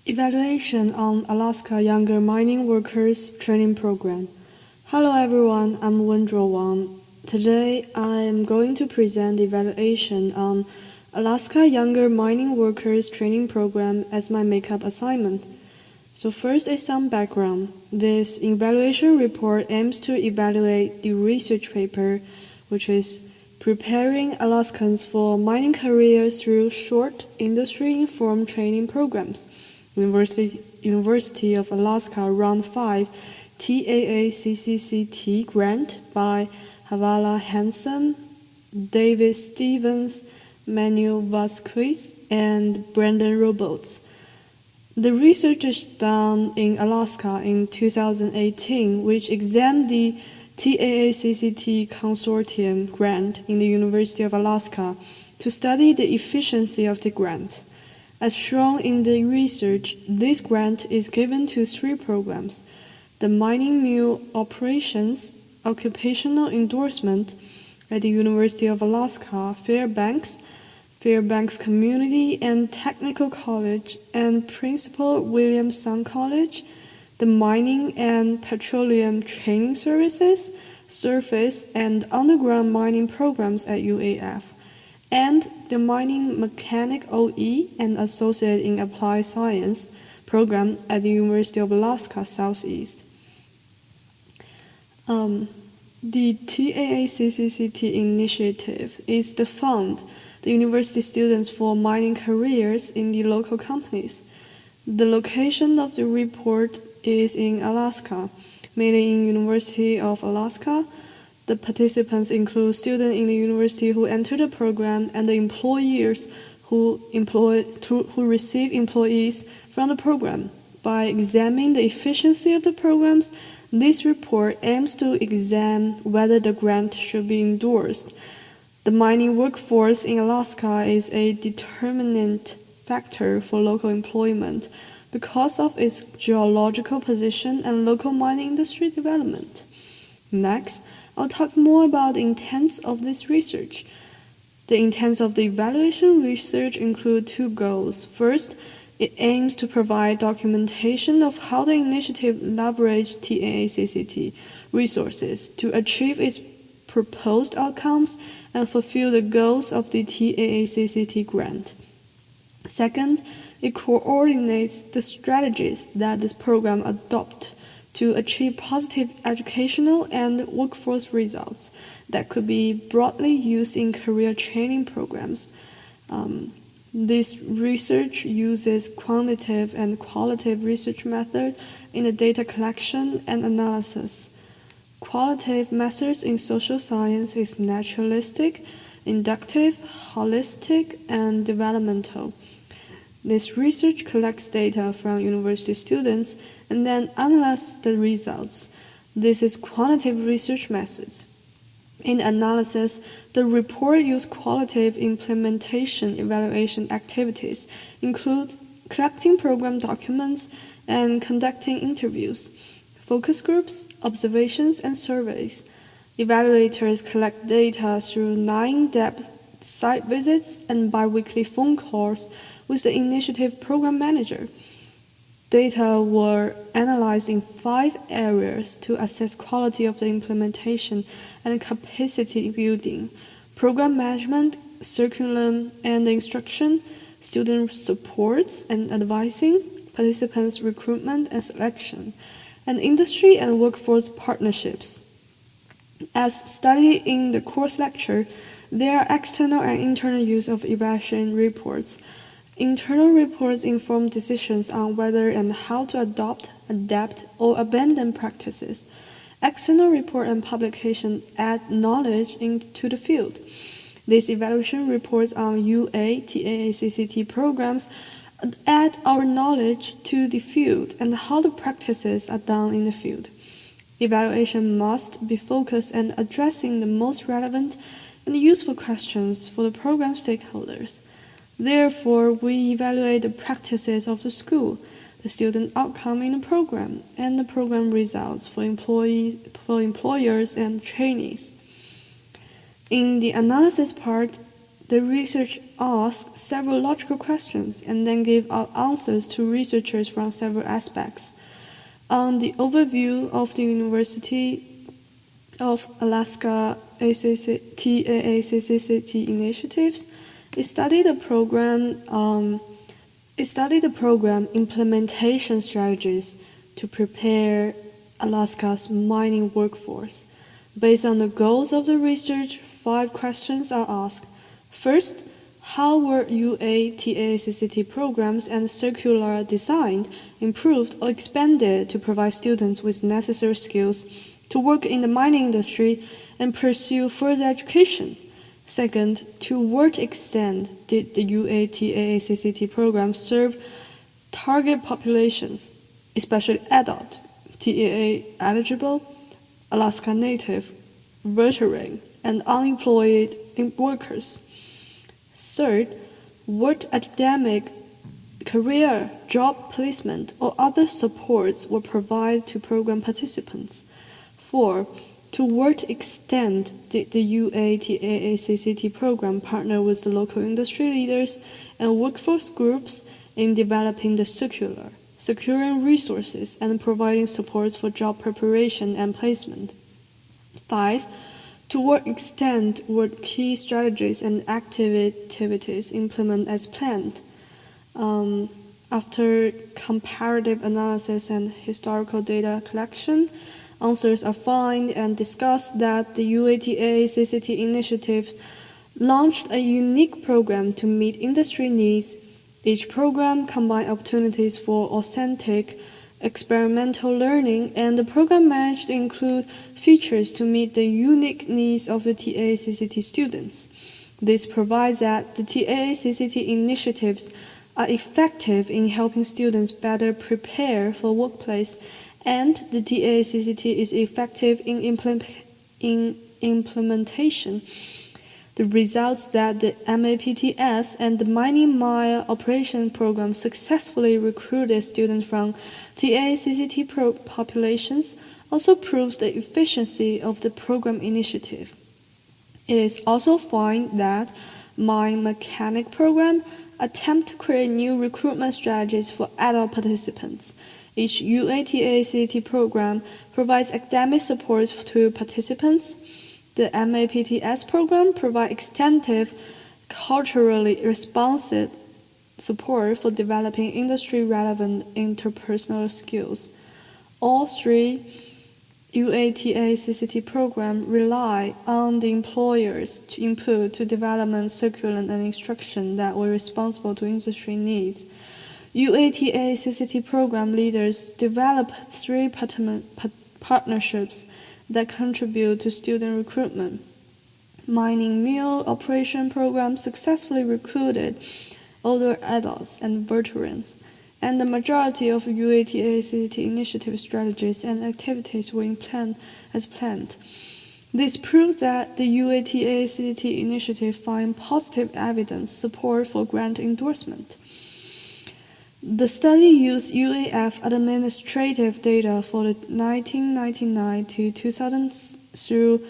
Evaluation on Alaska Younger Mining Workers Training Program. Hello everyone, I'm Wenzhuo Wang. Today I am going to present the evaluation on Alaska Younger Mining Workers Training Program as my makeup assignment. So first is some background. This evaluation report aims to evaluate the research paper, which is Preparing Alaskans for Mining Careers Through Short Industry-Informed Training Programs. University of Alaska Round 5 TAACCCT grant by Havala Hansen, David Stevens, Manuel Vasquez, and Brandon Roberts. The research is done in Alaska in 2018, which examined the TAACCT Consortium grant in the University of Alaska to study the efficiency of the grant. As shown in the research, this grant is given to three programs: the mining mill operations, occupational endorsement at the University of Alaska, Fairbanks Community and Technical College, and Principal William Son College, the mining and petroleum training services, surface and underground mining programs at UAF, and the Mining Mechanic OE and Associate in Applied Science program at the University of Alaska Southeast. The TAACCCT initiative is to fund the university students for mining careers in the local companies. The location of the report is in Alaska, mainly in University of Alaska. The participants include students in the university who enter the program and the employers who receive employees from the program. By examining the efficiency of the programs, this report aims to examine whether the grant should be endorsed. The mining workforce in Alaska is a determinant factor for local employment because of its geological position and local mining industry development. Next, I'll talk more about the intents of this research. The intents of the evaluation research include two goals. First, it aims to provide documentation of how the initiative leveraged TAACCT resources to achieve its proposed outcomes and fulfill the goals of the TAACCT grant. Second, it coordinates the strategies that this program adopts to achieve positive educational and workforce results that could be broadly used in career training programs. This research uses quantitative and qualitative research methods in the data collection and analysis. Qualitative methods in social science is naturalistic, inductive, holistic, and developmental. This research collects data from university students and then analyzes the results. This is quantitative research methods. In analysis, the report used qualitative implementation evaluation activities, include collecting program documents and conducting interviews, focus groups, observations, and surveys. Evaluators collect data through 9 in-depth site visits and biweekly phone calls with the initiative program manager. Data were analyzed in 5 areas to assess quality of the implementation and capacity building: program management, curriculum and instruction, student supports and advising, participants recruitment and selection, and industry and workforce partnerships. As studied in the course lecture, there are external and internal use of evaluation reports. Internal reports inform decisions on whether and how to adopt, adapt, or abandon practices. External report and publication add knowledge into the field. These evaluation reports on UA, TAACCT programs add our knowledge to the field and how the practices are done in the field. Evaluation must be focused on addressing the most relevant and useful questions for the program stakeholders. Therefore, we evaluate the practices of the school, the student outcome in the program, and the program results for employers and trainees. In the analysis part, The research asked several logical questions and then gave out answers to researchers from several aspects. On the overview of the University of Alaska TAACCCT initiatives, it studied the program implementation strategies to prepare Alaska's mining workforce. Based on the goals of the research, 5 questions are asked. First, how were UA-TAACCT programs and circular designed, improved, or expanded to provide students with necessary skills to work in the mining industry and pursue further education? Second, to what extent did the UA-TAACCT program serve target populations, especially adult, TAA-eligible, Alaska Native, veteran, and unemployed workers? Third, what academic, career, job placement, or other supports were provided to program participants? 4. To what extent did the UA-TAACCT program partner with the local industry leaders and workforce groups in developing the circular, securing resources, and providing supports for job preparation and placement? 5. To what extent were key strategies and activities implemented as planned? After comparative analysis and historical data collection, answers are found and discussed that the UA-TAACCT initiatives launched a unique program to meet industry needs. Each program combined opportunities for authentic experimental learning, and the program managed to include features to meet the unique needs of the TAACCT students. This provides that the TAACCT initiatives are effective in helping students better prepare for workplace, and the TAACCT is effective in implementation. The results that the MAPTS and the mining mine operation program successfully recruited students from TAACCT populations also proves the efficiency of the program initiative. It is also found that mine mechanic program attempt to create new recruitment strategies for adult participants. Each UA-TAACCT program provides academic support to participants. The MAPTS program provides extensive, culturally responsive support for developing industry-relevant interpersonal skills. All 3 UA-TAACCT programs rely on the employers to input to development curriculum and instruction that were responsible to industry needs. UA-TAACCT program leaders develop 3 partnerships that contribute to student recruitment. Mining mill operation program successfully recruited older adults and veterans, and the majority of UA-TAACCT initiative strategies and activities were as planned. This proves that the UA-TAACCT initiative find positive evidence support for grant endorsement. The study used UAF administrative data for the 1999 to 2000 through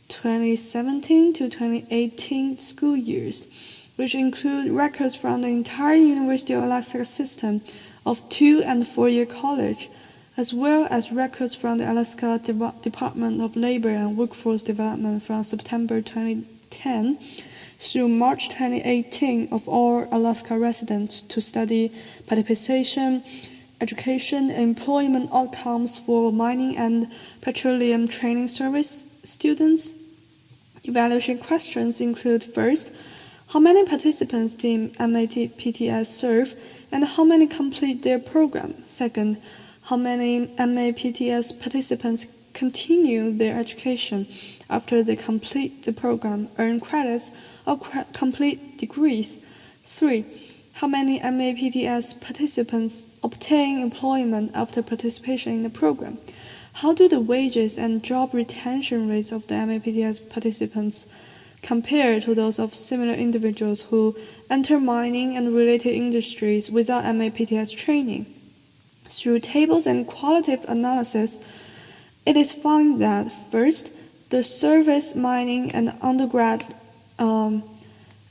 2017 to 2018 school years, which include records from the entire University of Alaska system of 2- and 4-year college, as well as records from the Alaska Department of Labor and Workforce Development from September 2010 through March 2018 of all Alaska residents to study participation, education, and employment outcomes for mining and petroleum training service students. Evaluation questions include: first, how many participants did MAPTS serve and how many complete their program? Second, how many MAPTS participants continue their education after they complete the program, earn credits, or complete degrees? 3. How many MAPTS participants obtain employment after participation in the program? How do the wages and job retention rates of the MAPTS participants compare to those of similar individuals who enter mining and related industries without MAPTS training? Through tables and qualitative analysis, it is found that, first, the service, mining, and undergrad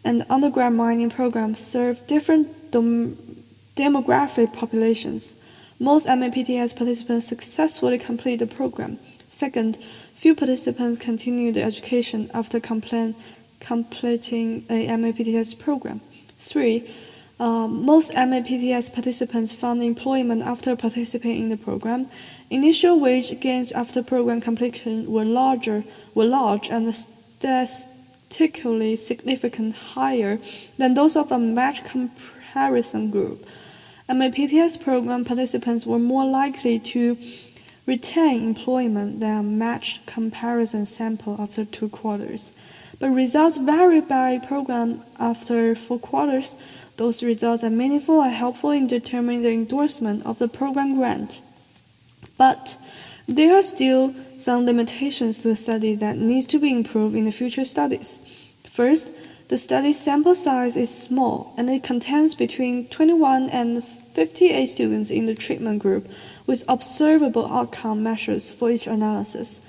and underground mining programs serve different demographic populations. Most MAPTS participants successfully complete the program. Second, few participants continue the education after completing a MAPTS program. 3. Most MAPTS participants found employment after participating in the program. Initial wage gains after program completion were large and statistically significant higher than those of a matched comparison group. MAPTS program participants were more likely to retain employment than a matched comparison sample after 2 quarters. But results vary by program after 4 quarters. Those results are meaningful and helpful in determining the endorsement of the program grant. But there are still some limitations to the study that needs to be improved in the future studies. First, the study sample size is small and it contains between 21 and 58 students in the treatment group with observable outcome measures for each analysis.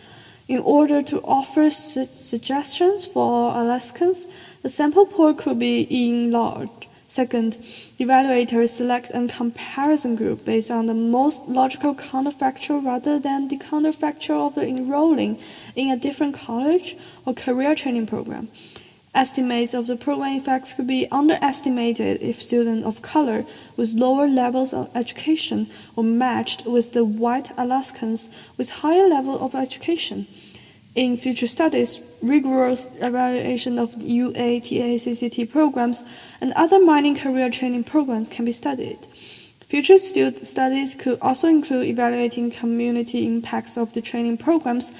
In order to offer suggestions for Alaskans, the sample pool could be enlarged. Second, evaluators select a comparison group based on the most logical counterfactual rather than the counterfactual of the enrolling in a different college or career training program. Estimates of the program effects could be underestimated if students of color with lower levels of education were matched with the white Alaskans with higher level of education. In future studies, rigorous evaluation of UA-TACCT programs and other mining career training programs can be studied. Future studies could also include evaluating community impacts of the training programs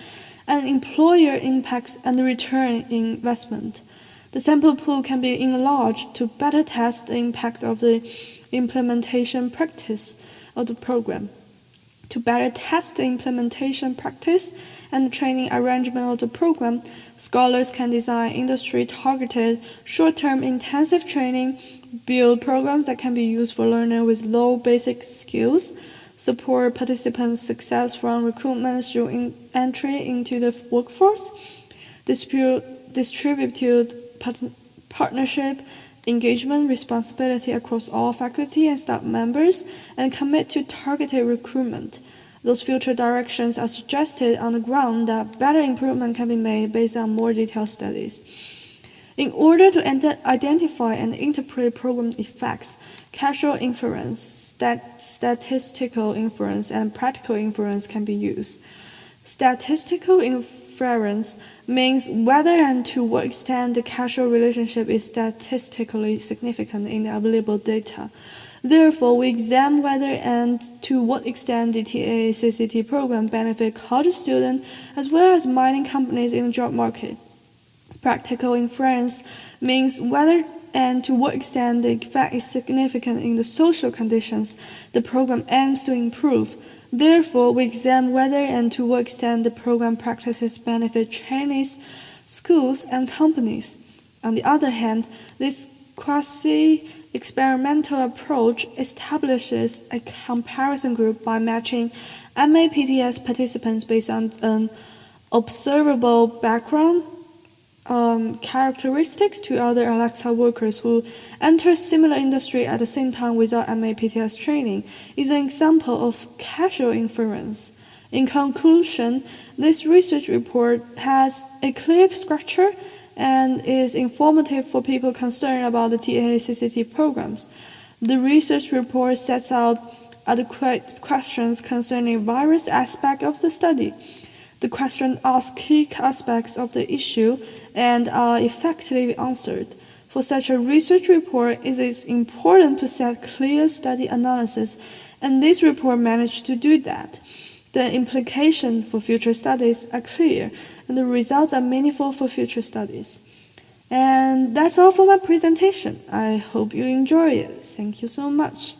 and employer impacts and return investment. The sample pool can be enlarged to better test the impact of the implementation practice of the program. To better test the implementation practice and the training arrangement of the program, scholars can design industry-targeted, short-term intensive training, build programs that can be used for learners with low basic skills, support participants' success from recruitment through entry into the workforce, distributed partnership, engagement responsibility across all faculty and staff members, and commit to targeted recruitment. Those future directions are suggested on the ground that better improvement can be made based on more detailed studies. In order to identify and interpret program effects, causal inference, statistical inference, and practical inference can be used. Statistical inference means whether and to what extent the causal relationship is statistically significant in the available data. Therefore, we examine whether and to what extent the TACCT program benefits college students as well as mining companies in the job market. Practical inference means whether and to what extent the effect is significant in the social conditions the program aims to improve. Therefore, we examine whether and to what extent the program practices benefit trainees, schools, and companies. On the other hand, this quasi-experimental approach establishes a comparison group by matching MAPTS participants based on an observable background characteristics to other Alexa workers who enter similar industry at the same time without MAPTS training is an example of causal inference. In conclusion, this research report has a clear structure and is informative for people concerned about the TACCT programs. The research report sets out adequate questions concerning various aspects of the study. The question asks key aspects of the issue and are effectively answered. For such a research report, it is important to set clear study analysis, and this report managed to do that. The implications for future studies are clear, and the results are meaningful for future studies. And that's all for my presentation. I hope you enjoy it. Thank you so much.